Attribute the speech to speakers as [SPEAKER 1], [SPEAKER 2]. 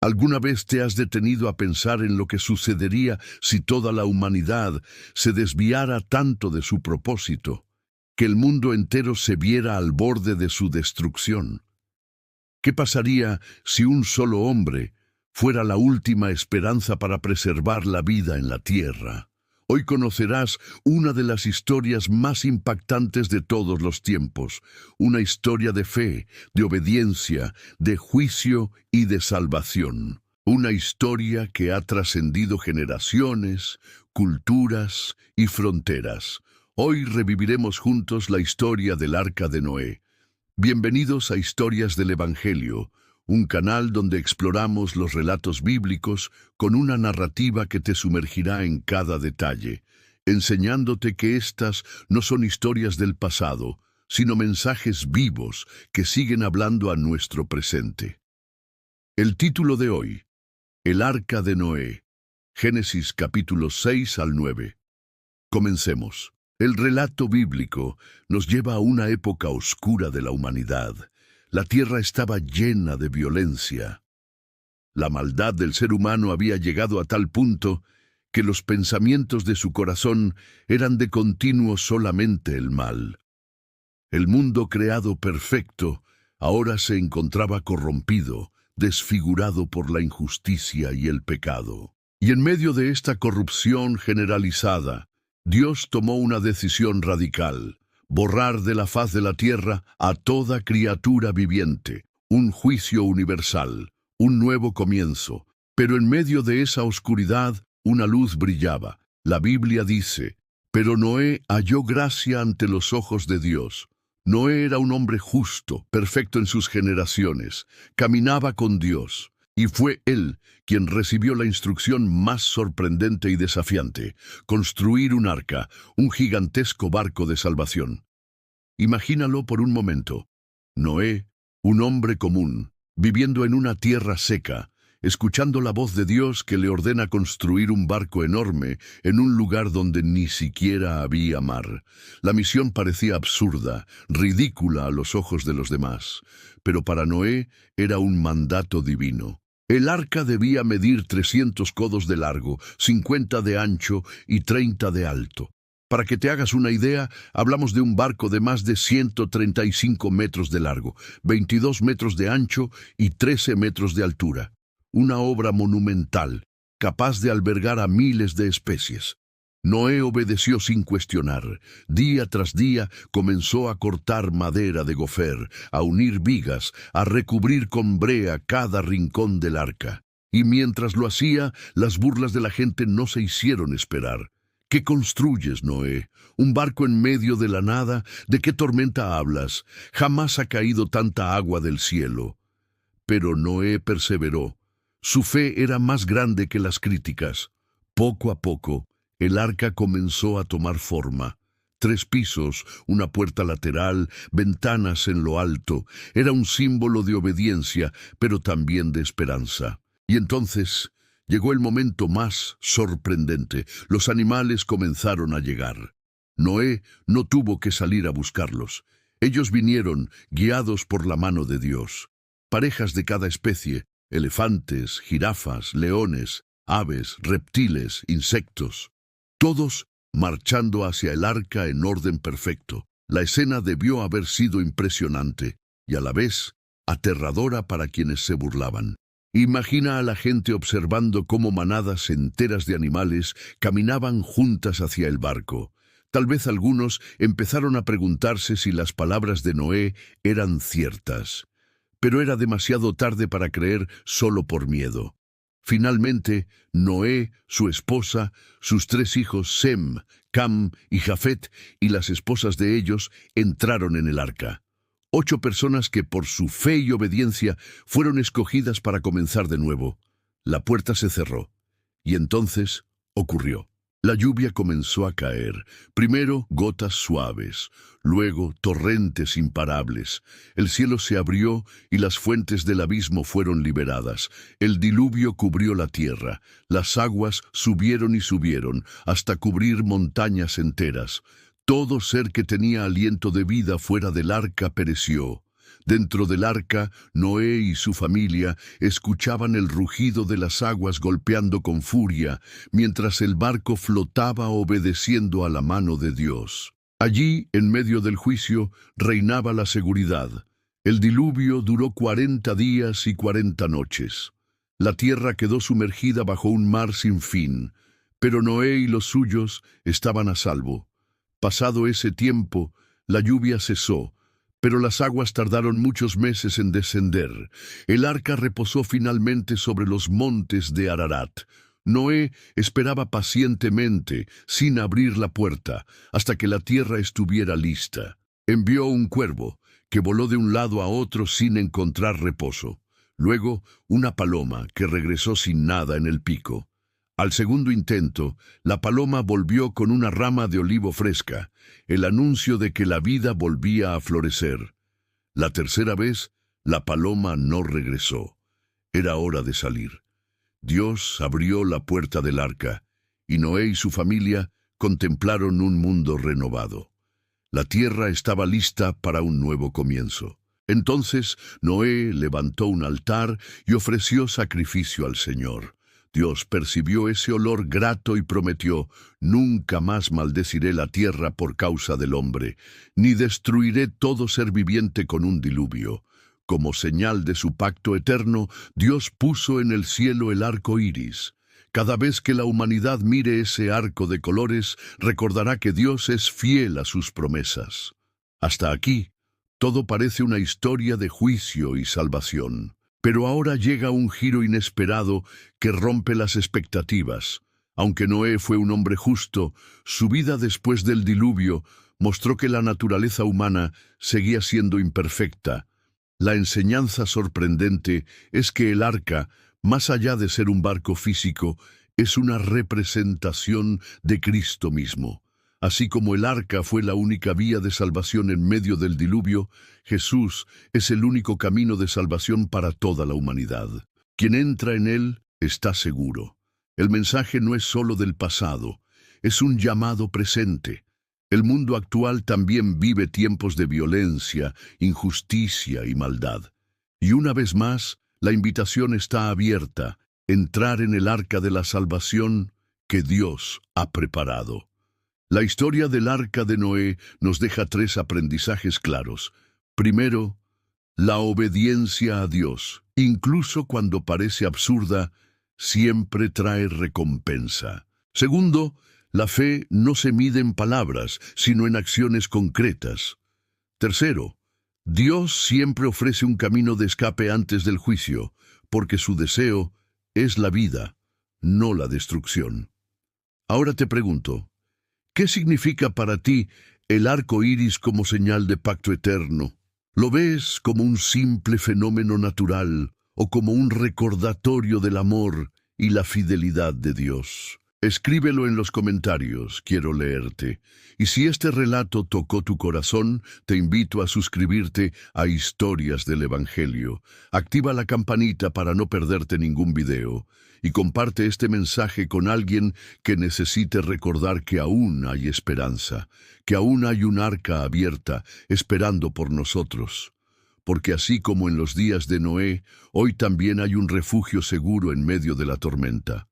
[SPEAKER 1] ¿Alguna vez te has detenido a pensar en lo que sucedería si toda la humanidad se desviara tanto de su propósito, que el mundo entero se viera al borde de su destrucción? ¿Qué pasaría si un solo hombre fuera la última esperanza para preservar la vida en la tierra? Hoy conocerás una de las historias más impactantes de todos los tiempos, una historia de fe, de obediencia, de juicio y de salvación. Una historia que ha trascendido generaciones, culturas y fronteras. Hoy reviviremos juntos la historia del Arca de Noé. Bienvenidos a Historias del Evangelio, un canal donde exploramos los relatos bíblicos con una narrativa que te sumergirá en cada detalle, enseñándote que estas no son historias del pasado, sino mensajes vivos que siguen hablando a nuestro presente. El título de hoy: El Arca de Noé. Génesis capítulos 6 al 9. Comencemos. El relato bíblico nos lleva a una época oscura de la humanidad. La tierra estaba llena de violencia. La maldad del ser humano había llegado a tal punto que los pensamientos de su corazón eran de continuo solamente el mal. El mundo creado perfecto ahora se encontraba corrompido, desfigurado por la injusticia y el pecado. Y en medio de esta corrupción generalizada, Dios tomó una decisión radical: borrar de la faz de la tierra a toda criatura viviente, un juicio universal, un nuevo comienzo. Pero en medio de esa oscuridad, una luz brillaba. La Biblia dice: pero Noé halló gracia ante los ojos de Dios. Noé era un hombre justo, perfecto en sus generaciones, caminaba con Dios. Y fue él quien recibió la instrucción más sorprendente y desafiante: construir un arca, un gigantesco barco de salvación. Imagínalo por un momento. Noé, un hombre común, viviendo en una tierra seca, escuchando la voz de Dios que le ordena construir un barco enorme en un lugar donde ni siquiera había mar. La misión parecía absurda, ridícula a los ojos de los demás, pero para Noé era un mandato divino. El arca debía medir 300 codos de largo, 50 de ancho y 30 de alto. Para que te hagas una idea, hablamos de un barco de más de 135 metros de largo, 22 metros de ancho y 13 metros de altura. Una obra monumental, capaz de albergar a miles de especies. Noé obedeció sin cuestionar. Día tras día comenzó a cortar madera de gofer, a unir vigas, a recubrir con brea cada rincón del arca. Y mientras lo hacía, las burlas de la gente no se hicieron esperar. ¿Qué construyes, Noé? ¿Un barco en medio de la nada? ¿De qué tormenta hablas? Jamás ha caído tanta agua del cielo. Pero Noé perseveró. Su fe era más grande que las críticas. Poco a poco, el arca comenzó a tomar forma. 3 pisos, una puerta lateral, ventanas en lo alto. Era un símbolo de obediencia, pero también de esperanza. Y entonces llegó el momento más sorprendente. Los animales comenzaron a llegar. Noé no tuvo que salir a buscarlos. Ellos vinieron, guiados por la mano de Dios. Parejas de cada especie: elefantes, jirafas, leones, aves, reptiles, insectos. Todos marchando hacia el arca en orden perfecto. La escena debió haber sido impresionante y a la vez aterradora para quienes se burlaban. Imagina a la gente observando cómo manadas enteras de animales caminaban juntas hacia el barco. Tal vez algunos empezaron a preguntarse si las palabras de Noé eran ciertas. Pero era demasiado tarde para creer solo por miedo. Finalmente, Noé, su esposa, sus 3 hijos Sem, Cam y Jafet, y las esposas de ellos, entraron en el arca. 8 personas que por su fe y obediencia fueron escogidas para comenzar de nuevo. La puerta se cerró, y entonces ocurrió. La lluvia comenzó a caer, primero gotas suaves, luego torrentes imparables. El cielo se abrió y las fuentes del abismo fueron liberadas. El diluvio cubrió la tierra, las aguas subieron y subieron hasta cubrir montañas enteras. Todo ser que tenía aliento de vida fuera del arca pereció. Dentro del arca, Noé y su familia escuchaban el rugido de las aguas golpeando con furia, mientras el barco flotaba obedeciendo a la mano de Dios. Allí, en medio del juicio, reinaba la seguridad. El diluvio duró 40 días y 40 noches. La tierra quedó sumergida bajo un mar sin fin, pero Noé y los suyos estaban a salvo. Pasado ese tiempo, la lluvia cesó, pero las aguas tardaron muchos meses en descender. El arca reposó finalmente sobre los montes de Ararat. Noé esperaba pacientemente, sin abrir la puerta, hasta que la tierra estuviera lista. Envió un cuervo, que voló de un lado a otro sin encontrar reposo. Luego, una paloma, que regresó sin nada en el pico. Al segundo intento, la paloma volvió con una rama de olivo fresca, el anuncio de que la vida volvía a florecer. La tercera vez, la paloma no regresó. Era hora de salir. Dios abrió la puerta del arca, y Noé y su familia contemplaron un mundo renovado. La tierra estaba lista para un nuevo comienzo. Entonces Noé levantó un altar y ofreció sacrificio al Señor. Dios percibió ese olor grato y prometió: «Nunca más maldeciré la tierra por causa del hombre, ni destruiré todo ser viviente con un diluvio». Como señal de su pacto eterno, Dios puso en el cielo el arco iris. Cada vez que la humanidad mire ese arco de colores, recordará que Dios es fiel a sus promesas. Hasta aquí, todo parece una historia de juicio y salvación. Pero ahora llega un giro inesperado que rompe las expectativas. Aunque Noé fue un hombre justo, su vida después del diluvio mostró que la naturaleza humana seguía siendo imperfecta. La enseñanza sorprendente es que el arca, más allá de ser un barco físico, es una representación de Cristo mismo. Así como el arca fue la única vía de salvación en medio del diluvio, Jesús es el único camino de salvación para toda la humanidad. Quien entra en él está seguro. El mensaje no es solo del pasado, es un llamado presente. El mundo actual también vive tiempos de violencia, injusticia y maldad. Y una vez más, la invitación está abierta: entrar en el arca de la salvación que Dios ha preparado. La historia del arca de Noé nos deja 3 aprendizajes claros. Primero, la obediencia a Dios, incluso cuando parece absurda, siempre trae recompensa. Segundo, la fe no se mide en palabras, sino en acciones concretas. Tercero, Dios siempre ofrece un camino de escape antes del juicio, porque su deseo es la vida, no la destrucción. Ahora te pregunto, ¿qué significa para ti el arco iris como señal de pacto eterno? ¿Lo ves como un simple fenómeno natural o como un recordatorio del amor y la fidelidad de Dios? Escríbelo en los comentarios, quiero leerte. Y si este relato tocó tu corazón, te invito a suscribirte a Historias del Evangelio. Activa la campanita para no perderte ningún video. Y comparte este mensaje con alguien que necesite recordar que aún hay esperanza, que aún hay un arca abierta esperando por nosotros. Porque así como en los días de Noé, hoy también hay un refugio seguro en medio de la tormenta.